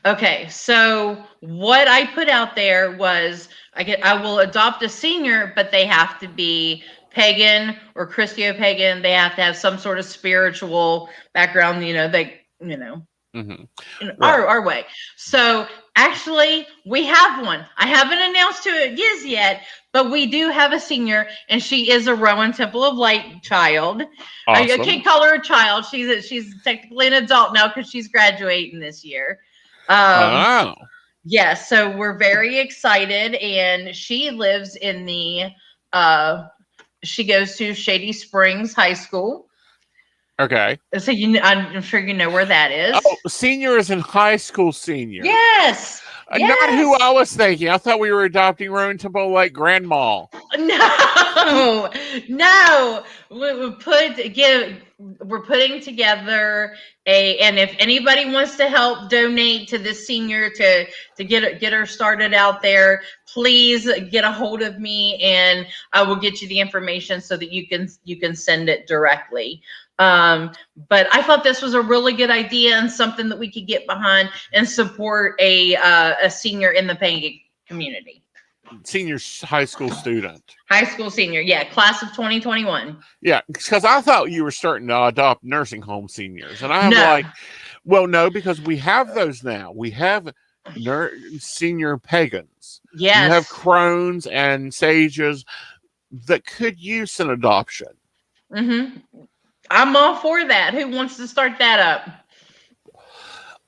B: Okay, so what I put out there was I will adopt a senior, but they have to be pagan or Christo-pagan, they have to have some sort of spiritual background,
A: Mm-hmm.
B: in
A: Right.
B: our way. So actually, we have one. I haven't announced who it is yet, but we do have a senior, and she is a Rowan Temple of Light child. I
A: Awesome.
B: can't call her a child. She's technically an adult now because she's graduating this year.
A: Oh.
B: Yes, so we're very excited, and she lives in the. She goes to Shady Springs High School.
A: Okay.
B: So I'm sure you know where that is.
A: Oh, senior is in high school senior.
B: Yes.
A: Not who I was thinking. I thought we were adopting Rowan Temple like grandma.
B: No. We're putting together and if anybody wants to help donate to this senior to get her started out there, please get a hold of me and I will get you the information so that you can send it directly. But I thought this was a really good idea and something that we could get behind and support a senior in the pagan community.
A: Senior high school student.
B: High school senior, yeah, class of 2021.
A: Yeah, because I thought you were starting to adopt nursing home seniors, and I'm well, no, because we have those now. We have senior pagans.
B: Yes,
A: you have crones and sages that could use an adoption.
B: Mm-hmm. I'm all for that. Who wants to start that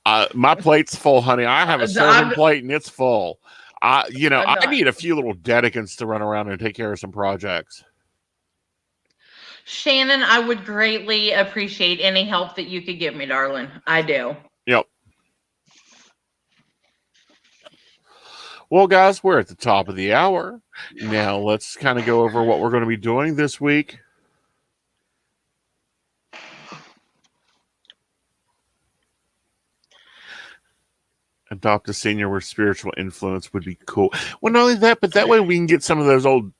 A: up? My plate's full, honey. I have a serving plate and it's full. I need a few little dedicants to run around and take care of some projects.
B: Shannon, I would greatly appreciate any help that you could give me, darling. I do.
A: Yep. Well, guys, we're at the top of the hour. Now let's kind of go over what we're going to be doing this week. Adopt a senior where spiritual influence would be cool. Well, not only that, but that way we can get some of those old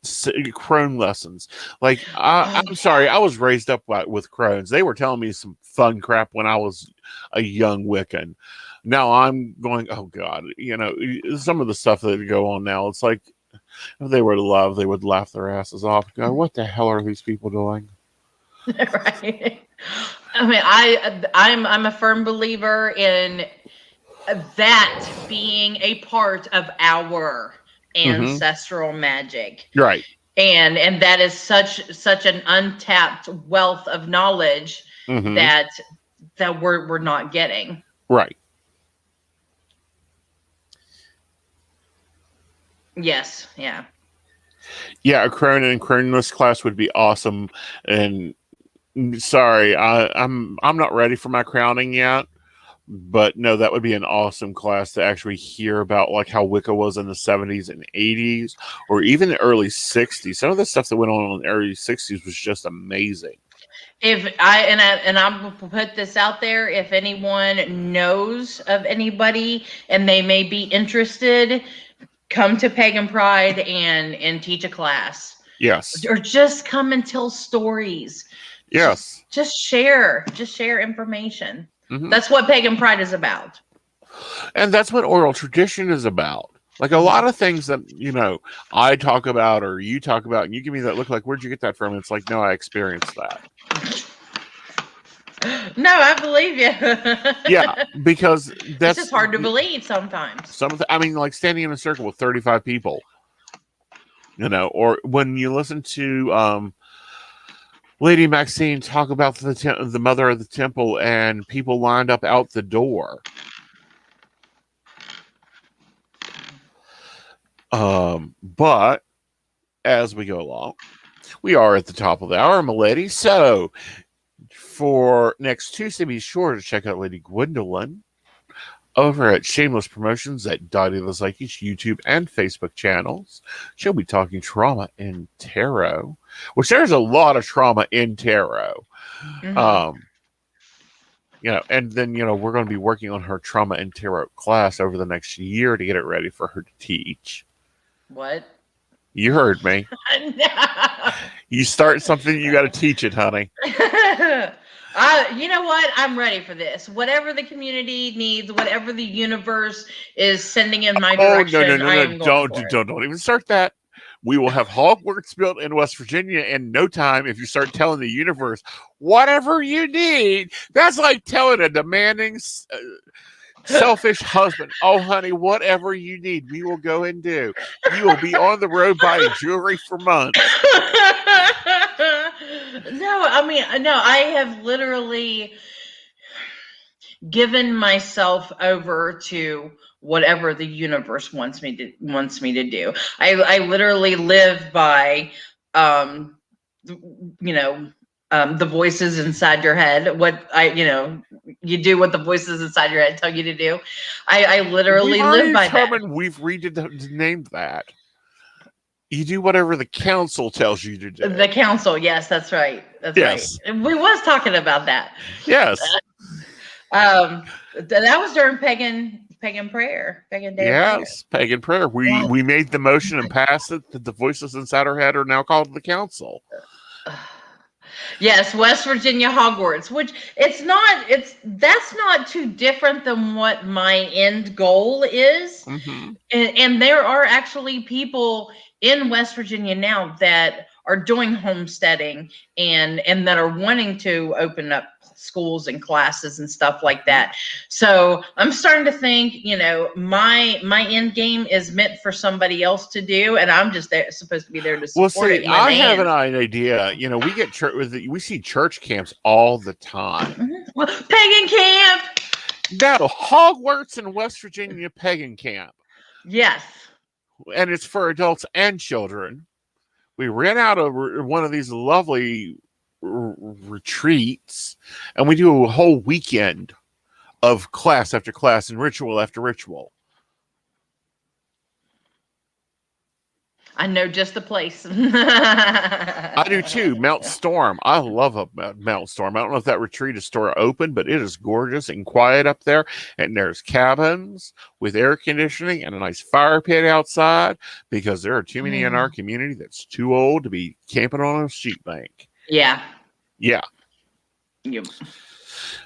A: crone lessons. Like, I'm sorry, I was raised up with crones. They were telling me some fun crap when I was a young Wiccan. Now I'm going, oh God, some of the stuff that go on now, it's like, if they were to love, they would laugh their asses off. Go, what the hell are these people doing?
B: Right. I mean, I'm a firm believer in that being a part of our ancestral magic,
A: right?
B: And that is such an untapped wealth of knowledge that we're not getting,
A: right?
B: Yes, yeah,
A: a crone and croneless class would be awesome. And sorry, I'm not ready for my crowning yet. But no, that would be an awesome class to actually hear about, like how Wicca was in the 70s and 80s, or even the early 60s. Some of the stuff that went on in the early 60s was just amazing.
B: If I put this out there, if anyone knows of anybody and they may be interested, come to Pagan Pride and teach a class.
A: Yes.
B: Or just come and tell stories.
A: Yes.
B: Just share information. That's what Pagan Pride is about.
A: And that's what oral tradition is about. Like a lot of things that, I talk about or you talk about, and you give me that look like, where'd you get that from? It's like, no, I experienced that.
B: No, I believe you.
A: Yeah, because that's
B: just hard to believe sometimes.
A: Like standing in a circle with 35 people, or when you listen to Lady Maxine talk about the mother of the temple and people lined up out the door. But as we go along, we are at the top of the hour, my lady. So for next Tuesday, be sure to check out Lady Gwendolyn over at Shameless Promotions at Dottie the Psychic's YouTube and Facebook channels. She'll be talking trauma and tarot, which there's a lot of trauma in tarot. And then, we're going to be working on her trauma and tarot class over the next year to get it ready for her to teach.
B: What?
A: You heard me.
B: No.
A: You start something, you got to teach it, honey.
B: You know what? I'm ready for this. Whatever the community needs, whatever the universe is sending in my direction,
A: No. Don't even start that. We will have Hogwarts built in West Virginia in no time if you start telling the universe whatever you need. That's like telling a demanding, selfish husband, oh, honey, whatever you need, we will go and do. You will be on the road buying jewelry for months.
B: No, I mean, no, I have literally given myself over to whatever the universe wants me to do. I literally live by, the voices inside your head. You do what the voices inside your head tell you to do. I literally live by that.
A: We've renamed that. You do whatever the council tells you to do.
B: The council, yes, that's right. That's right. We was talking about that.
A: Yes.
B: That was during pagan prayer, pagan day.
A: Yes, pagan prayer. We made the motion and passed it that the voices inside our head are now called the council.
B: Yes, West Virginia Hogwarts, which that's not too different than what my end goal is.
A: Mm-hmm.
B: And there are actually people in West Virginia now that are doing homesteading and that are wanting to open up schools and classes and stuff like that. So I'm starting to think, my end game is meant for somebody else to do, and I'm just supposed to be there to support it.
A: I have an idea. We get we see church camps all the time.
B: Mm-hmm. Well, pagan camp.
A: No, Hogwarts in West Virginia pagan camp.
B: Yes.
A: And it's for adults and children. We rent out one of these lovely retreats, and we do a whole weekend of class after class and ritual after ritual.
B: I know just the place.
A: I do too. Mount Storm. I love Mount Storm. I don't know if that retreat is still open, but it is gorgeous and quiet up there. And there's cabins with air conditioning and a nice fire pit outside, because there are too many in our community that's too old to be camping on a sheep bank.
B: Yeah.
A: Yeah.
B: Yep.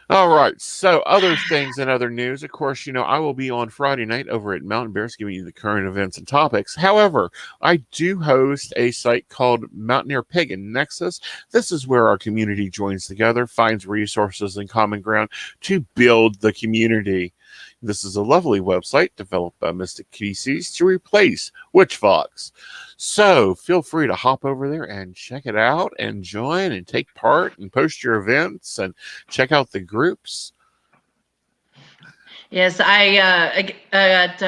A: All right. So other things and other news, of course, I will be on Friday night over at Mountain Bears giving you the current events and topics. However, I do host a site called Mountaineer Pagan Nexus. This is where our community joins together, finds resources and common ground to build the community. This is a lovely website developed by Mystic PCs to replace Witchfox. So feel free to hop over there and check it out and join and take part and post your events and check out the groups.
B: Yes, I got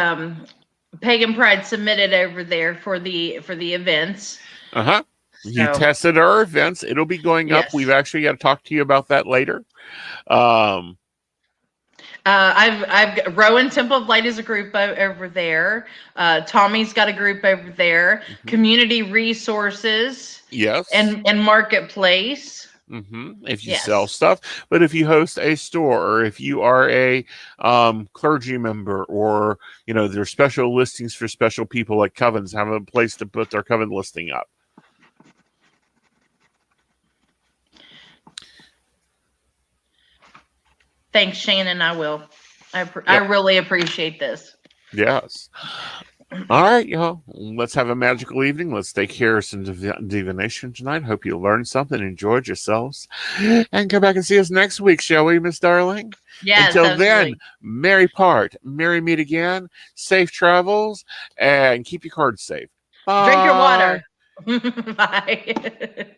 B: Pagan Pride submitted over there for the events.
A: Uh-huh. You tested our events. It'll be going up. We've actually got to talk to you about that later.
B: I've Rowan Temple of Light is a group over there. Tommy's got a group over there. Mm-hmm. Community Resources.
A: Yes.
B: And Marketplace.
A: Mm-hmm. If you sell stuff, but if you host a store, or if you are a clergy member, or there's special listings for special people, like covens have a place to put their coven listing up.
B: Thanks, Shannon. I will. I really appreciate this.
A: Yes. All right, y'all. Let's have a magical evening. Let's take care of some divination tonight. Hope you learned something, enjoyed yourselves, and come back and see us next week, shall we, Miss Darling?
B: Yes.
A: Until then, merry part, merry meet again, safe travels, and keep your cards safe. Bye.
B: Drink your water. Bye.